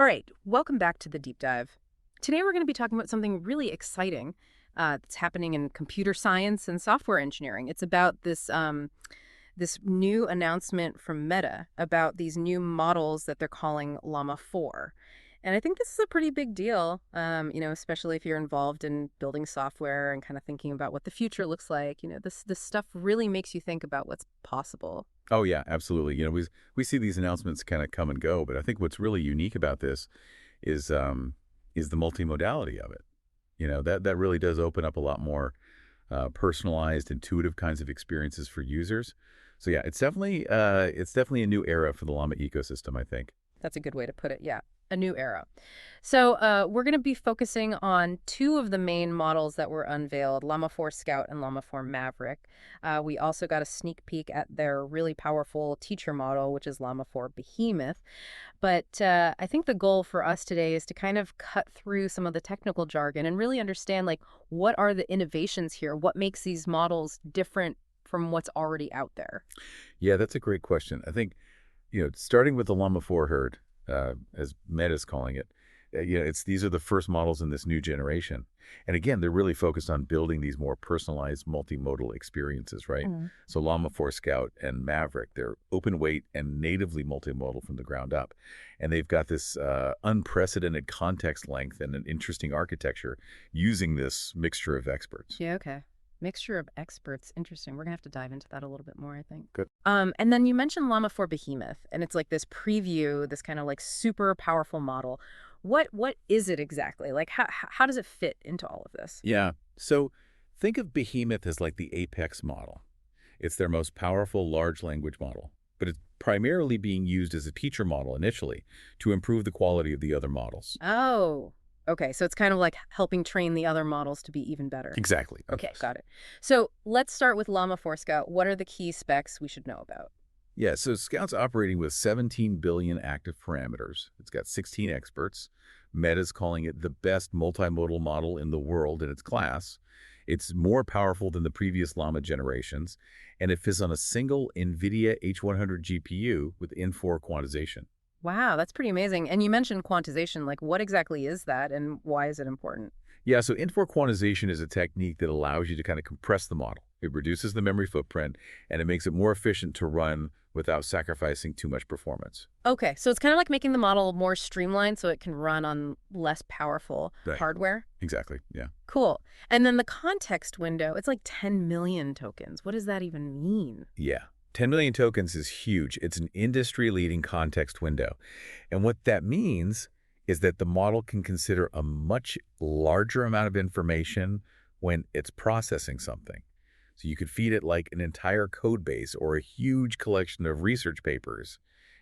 All right, welcome back to the deep dive. Today we're going to be talking about something really exciting that's happening in computer science and software engineering. It's about this new announcement from Meta about these new models that they're calling Llama 4. And I think this is a pretty big deal, especially if you're involved in building software and kind of thinking about what the future looks like. This stuff really makes you think about what's possible. Oh yeah, absolutely. We see these announcements kind of come and go, but I think what's really unique about this is the multimodality of it. That really does open up a lot more personalized, intuitive kinds of experiences for users. So yeah, it's definitely a new era for the Llama ecosystem, I think. That's a good way to put it. Yeah, a new era. So we're going to be focusing on two of the main models that were unveiled, Llama 4 Scout and Llama 4 Maverick. We also got a sneak peek at their really powerful teacher model, which is Llama 4 Behemoth. But I think the goal for us today is to kind of cut through some of the technical jargon and really understand, like, what are the innovations here? What makes these models different from what's already out there? Yeah, that's a great question. I think, starting with the Llama 4 herd, as Meta's calling it, these are the first models in this new generation. And again, they're really focused on building these more personalized multimodal experiences, right? So Llama 4 Scout and Maverick, they're open weight and natively multimodal from the ground up. And they've got this unprecedented context length and an interesting architecture using this mixture of experts. Yeah, okay. Mixture of experts. Interesting. We're gonna have to dive into that a little bit more, I think. Good. And then you mentioned Llama 4 Behemoth, and it's like this preview, this kind of like super powerful model. What is it exactly? Like how does it fit into all of this? Yeah. So think of Behemoth as like the apex model. It's their most powerful large language model, but it's primarily being used as a teacher model initially to improve the quality of the other models. Oh, okay. So it's kind of like helping train the other models to be even better. Exactly. Okay, got it. So let's start with Llama 4 Scout. What are the key specs we should know about? Yeah, so Scout's operating with 17 billion active parameters. It's got 16 experts. Meta's calling it the best multimodal model in the world in its class. It's more powerful than the previous Llama generations, and it fits on a single NVIDIA H100 GPU with N4 quantization. Wow, that's pretty amazing. And you mentioned quantization. Like, what exactly is that, and why is it important? Yeah, so N4 quantization is a technique that allows you to kind of compress the model. It reduces the memory footprint, and it makes it more efficient to run without sacrificing too much performance. Okay, so it's kind of like making the model more streamlined so it can run on less powerful Right. hardware. Exactly, yeah. Cool. And then the context window, it's like 10 million tokens. What does that even mean? Yeah. 10 million tokens is huge. It's an industry-leading context window. And what that means is that the model can consider a much larger amount of information when it's processing something. So you could feed it like an entire code base or a huge collection of research papers,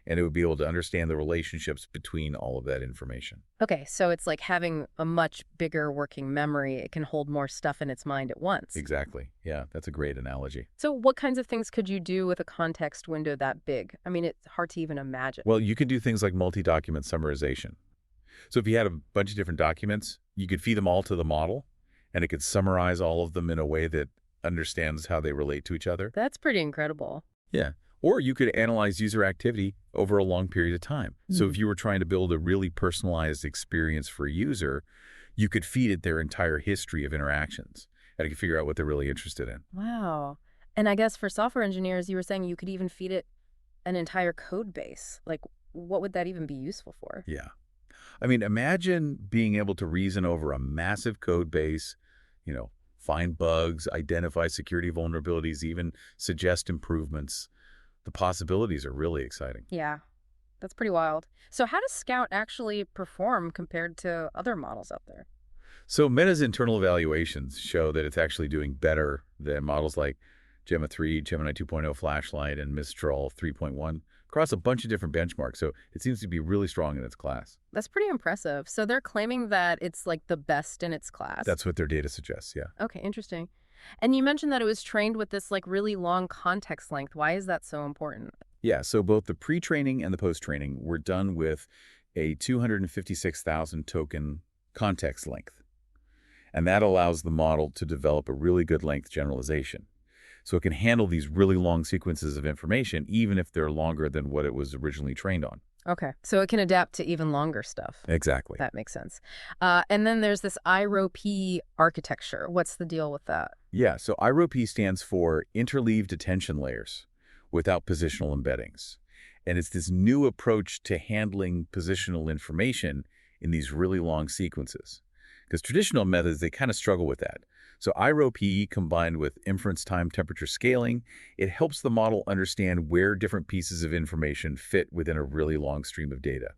and it would be able to understand the relationships between all of that information. Okay, so it's like having a much bigger working memory. It can hold more stuff in its mind at once. Exactly. Yeah, that's a great analogy. So what kinds of things could you do with a context window that big? I mean, it's hard to even imagine. Well, you could do things like multi-document summarization. So if you had a bunch of different documents, you could feed them all to the model, and it could summarize all of them in a way that understands how they relate to each other. That's pretty incredible. Yeah. Or you could analyze user activity over a long period of time. So if you were trying to build a really personalized experience for a user, you could feed it their entire history of interactions, and it could figure out what they're really interested in. Wow. And I guess for software engineers, you were saying you could even feed it an entire code base. Like, what would that even be useful for? Yeah. I mean, imagine being able to reason over a massive code base, find bugs, identify security vulnerabilities, even suggest improvements. The possibilities are really exciting. Yeah, that's pretty wild. So how does Scout actually perform compared to other models out there? So Meta's internal evaluations show that it's actually doing better than models like Gemma 3, Gemini 2.0 Flashlight, and Mistral 3.1 across a bunch of different benchmarks. So it seems to be really strong in its class. That's pretty impressive. So they're claiming that it's like the best in its class. That's what their data suggests, yeah. Okay, interesting. And you mentioned that it was trained with this like really long context length. Why is that so important? Yeah, so both the pre-training and the post-training were done with a 256,000 token context length. And that allows the model to develop a really good length generalization. So it can handle these really long sequences of information, even if they're longer than what it was originally trained on. Okay. So it can adapt to even longer stuff. Exactly. That makes sense. And then there's this IROP architecture. What's the deal with that? Yeah, so IROP stands for interleaved attention layers without positional embeddings. And it's this new approach to handling positional information in these really long sequences. Because traditional methods, they kind of struggle with that. So IROP combined with inference time temperature scaling, it helps the model understand where different pieces of information fit within a really long stream of data.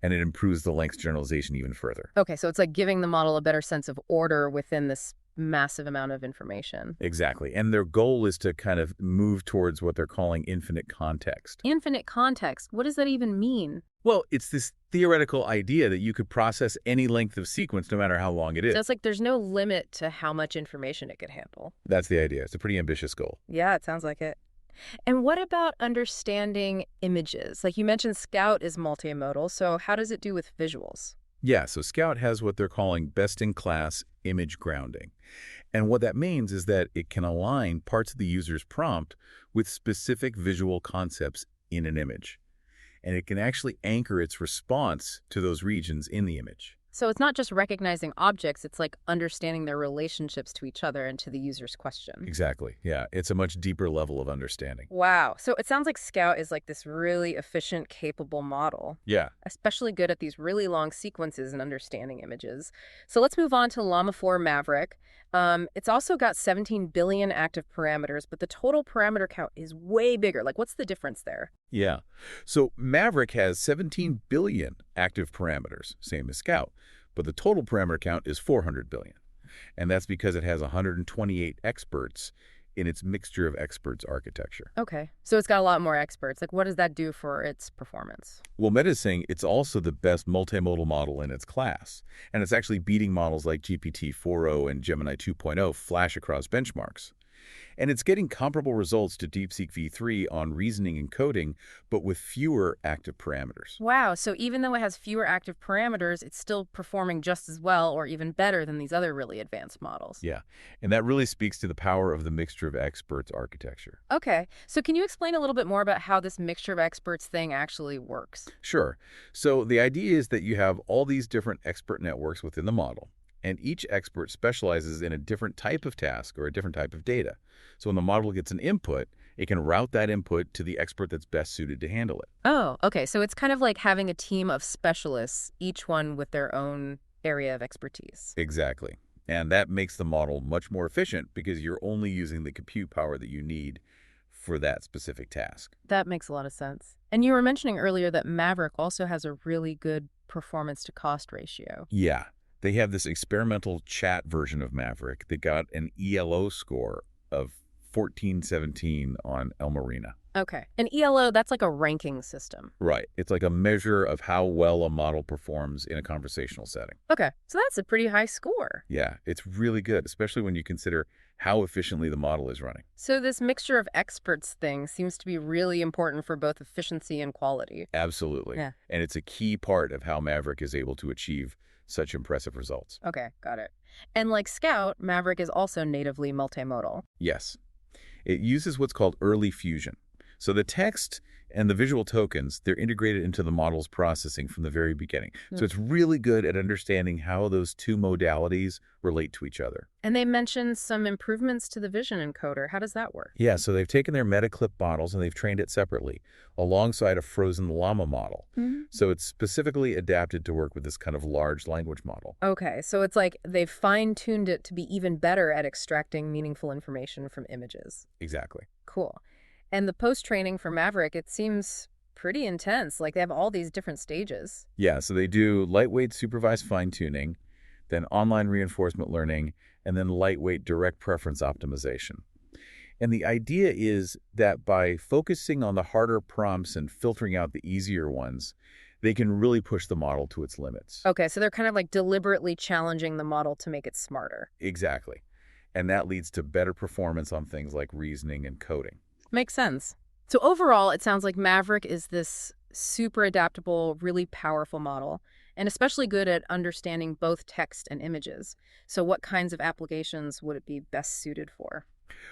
And it improves the length generalization even further. Okay, so it's like giving the model a better sense of order within this massive amount of information. Exactly. And their goal is to kind of move towards what they're calling infinite context. Infinite context. What does that even mean? Well, it's this theoretical idea that you could process any length of sequence no matter how long it is. So it's like there's no limit to how much information it could handle. That's the idea. It's a pretty ambitious goal. Yeah, it sounds like it. And what about understanding images? Like you mentioned, Scout is multimodal, so how does it do with visuals? Yeah, so Scout has what they're calling best-in-class image grounding. And what that means is that it can align parts of the user's prompt with specific visual concepts in an image. And it can actually anchor its response to those regions in the image. So it's not just recognizing objects, it's like understanding their relationships to each other and to the user's question. Exactly. Yeah, it's a much deeper level of understanding. Wow. So it sounds like Scout is like this really efficient, capable model, Yeah. especially good at these really long sequences and understanding images. So let's move on to Llama 4 Maverick. It's also got 17 billion active parameters, but the total parameter count is way bigger. Like, what's the difference there? Yeah. So Maverick has 17 billion active parameters, same as Scout, but the total parameter count is 400 billion. And that's because it has 128 experts in its mixture of experts architecture. Okay. So it's got a lot more experts. Like, what does that do for its performance? Well, Meta is saying it's also the best multimodal model in its class, and it's actually beating models like GPT-4o and Gemini 2.0 flash across benchmarks. And it's getting comparable results to DeepSeek v3 on reasoning and coding, but with fewer active parameters. Wow. So even though it has fewer active parameters, it's still performing just as well or even better than these other really advanced models. Yeah, and that really speaks to the power of the mixture of experts architecture. Okay. So can you explain a little bit more about how this mixture of experts thing actually works? Sure. So the idea is that you have all these different expert networks within the model, and each expert specializes in a different type of task or a different type of data. So when the model gets an input, it can route that input to the expert that's best suited to handle it. Oh, okay. So it's kind of like having a team of specialists, each one with their own area of expertise. Exactly. And that makes the model much more efficient because you're only using the compute power that you need for that specific task. That makes a lot of sense. And you were mentioning earlier that Maverick also has a really good performance to cost ratio. Yeah. They have this experimental chat version of Maverick that got an ELO score of 1417 on Elmarina. Okay. And ELO, that's like a ranking system. Right. It's like a measure of how well a model performs in a conversational setting. Okay. So that's a pretty high score. Yeah, it's really good, especially when you consider how efficiently the model is running. So this mixture of experts thing seems to be really important for both efficiency and quality. Absolutely. Yeah. And it's a key part of how Maverick is able to achieve such impressive results. Okay, got it. And like Scout, Maverick is also natively multimodal. Yes. It uses what's called early fusion. So the text and the visual tokens, they're integrated into the model's processing from the very beginning. So it's really good at understanding how those two modalities relate to each other. And they mentioned some improvements to the vision encoder. How does that work? Yeah, so they've taken their MetaClip models and they've trained it separately alongside a frozen Llama model. So it's specifically adapted to work with this kind of large language model. Okay, so it's like they've fine-tuned it to be even better at extracting meaningful information from images. Exactly. Cool. And the post-training for Maverick, it seems pretty intense. Like they have all these different stages. Yeah, so they do lightweight supervised fine-tuning, then online reinforcement learning, and then lightweight direct preference optimization. And the idea is that by focusing on the harder prompts and filtering out the easier ones, they can really push the model to its limits. Okay, so they're kind of like deliberately challenging the model to make it smarter. Exactly. And that leads to better performance on things like reasoning and coding. Makes sense. So overall, it sounds like Maverick is this super adaptable, really powerful model, and especially good at understanding both text and images. So what kinds of applications would it be best suited for?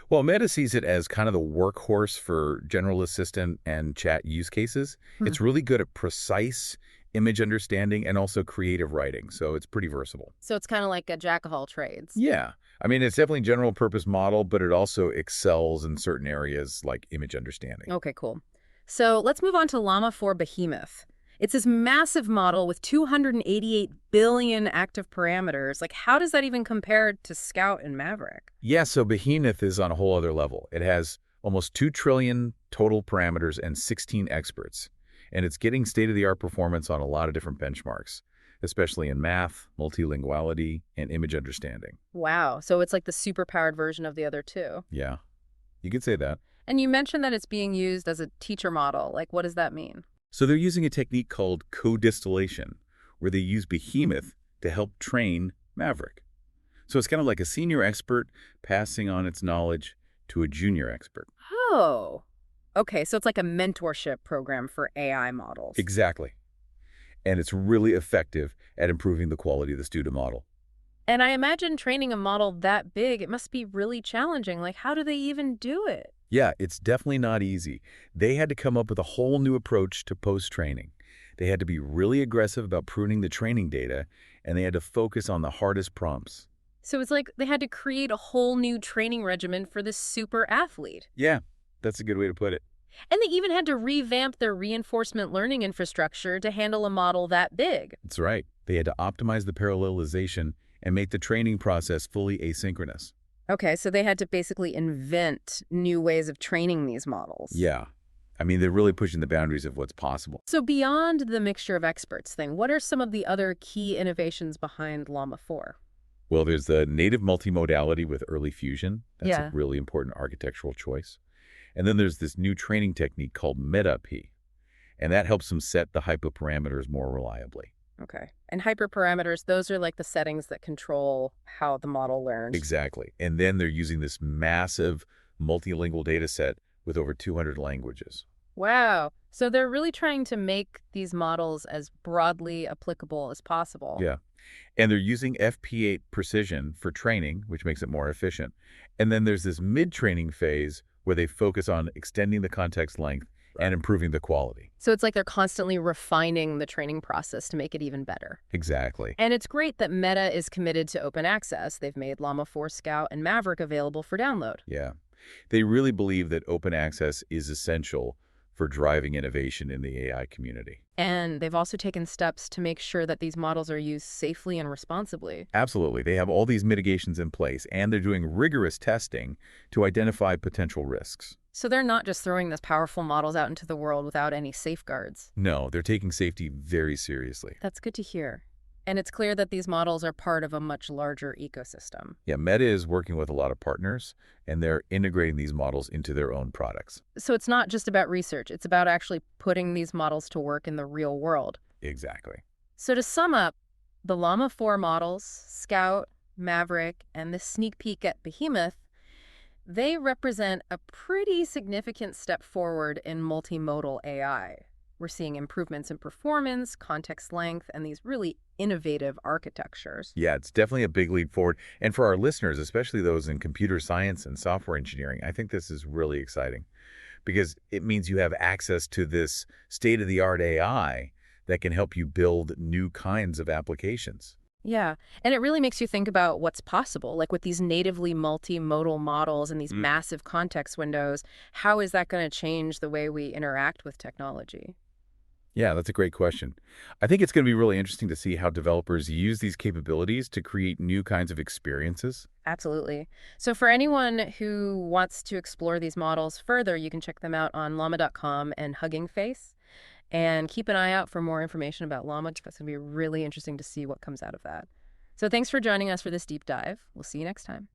Well, Meta sees it as kind of the workhorse for general assistant and chat use cases. Hmm. It's really good at precise image understanding and also creative writing, so it's pretty versatile. So it's kind of like a jack of all trades. Yeah. I mean, it's definitely a general purpose model, but it also excels in certain areas like image understanding. Okay, cool. So let's move on to Llama 4 Behemoth. It's this massive model with 288 billion active parameters. Like, how does that even compare to Scout and Maverick? Yeah, so Behemoth is on a whole other level. It has almost 2 trillion total parameters and 16 experts. And it's getting state-of-the-art performance on a lot of different benchmarks, especially in math, multilinguality, and image understanding. Wow. So it's like the super-powered version of the other two. Yeah, you could say that. And you mentioned that it's being used as a teacher model. Like, what does that mean? So they're using a technique called co-distillation, where they use Behemoth to help train Maverick. So it's kind of like a senior expert passing on its knowledge to a junior expert. Oh, okay. So it's like a mentorship program for AI models. Exactly. And it's really effective at improving the quality of the student model. And I imagine training a model that big, it must be really challenging. Like, how do they even do it? Yeah, it's definitely not easy. They had to come up with a whole new approach to post-training. They had to be really aggressive about pruning the training data, and they had to focus on the hardest prompts. So it's like they had to create a whole new training regimen for this super athlete. Yeah, that's a good way to put it. And they even had to revamp their reinforcement learning infrastructure to handle a model that big. That's right. They had to optimize the parallelization and make the training process fully asynchronous. Okay, so they had to basically invent new ways of training these models. Yeah. I mean, they're really pushing the boundaries of what's possible. So beyond the mixture of experts thing, what are some of the other key innovations behind Llama 4? Well, there's the native multimodality with early fusion. That's a Yeah. really important architectural choice. And then there's this new training technique called meta-P, and that helps them set the hyperparameters more reliably. Okay. And hyperparameters, those are like the settings that control how the model learns. Exactly. And then they're using this massive multilingual data set with over 200 languages. Wow. So they're really trying to make these models as broadly applicable as possible. Yeah. And they're using FP8 precision for training, which makes it more efficient. And then there's this mid-training phase where they focus on extending the context length and improving the quality. So it's like they're constantly refining the training process to make it even better. Exactly. And it's great that Meta is committed to open access. They've made Llama 4 Scout and Maverick available for download. Yeah. They really believe that open access is essential for driving innovation in the AI community. And they've also taken steps to make sure that these models are used safely and responsibly. Absolutely. They have all these mitigations in place, and they're doing rigorous testing to identify potential risks. So they're not just throwing these powerful models out into the world without any safeguards. No, they're taking safety very seriously. That's good to hear. And it's clear that these models are part of a much larger ecosystem. Yeah, Meta is working with a lot of partners, and they're integrating these models into their own products. So it's not just about research, it's about actually putting these models to work in the real world. Exactly. So to sum up, the Llama 4 models, Scout, Maverick, and this sneak peek at Behemoth, they represent a pretty significant step forward in multimodal AI. We're seeing improvements in performance, context length, and these really innovative architectures. Yeah, it's definitely a big leap forward. And for our listeners, especially those in computer science and software engineering, I think this is really exciting because it means you have access to this state-of-the-art AI that can help you build new kinds of applications. Yeah, and it really makes you think about what's possible. Like with these natively multimodal models and these massive context windows, how is that going to change the way we interact with technology? Yeah, that's a great question. I think it's going to be really interesting to see how developers use these capabilities to create new kinds of experiences. Absolutely. So for anyone who wants to explore these models further, you can check them out on llama.com and Hugging Face. And keep an eye out for more information about Llama. It's going to be really interesting to see what comes out of that. So thanks for joining us for this deep dive. We'll see you next time.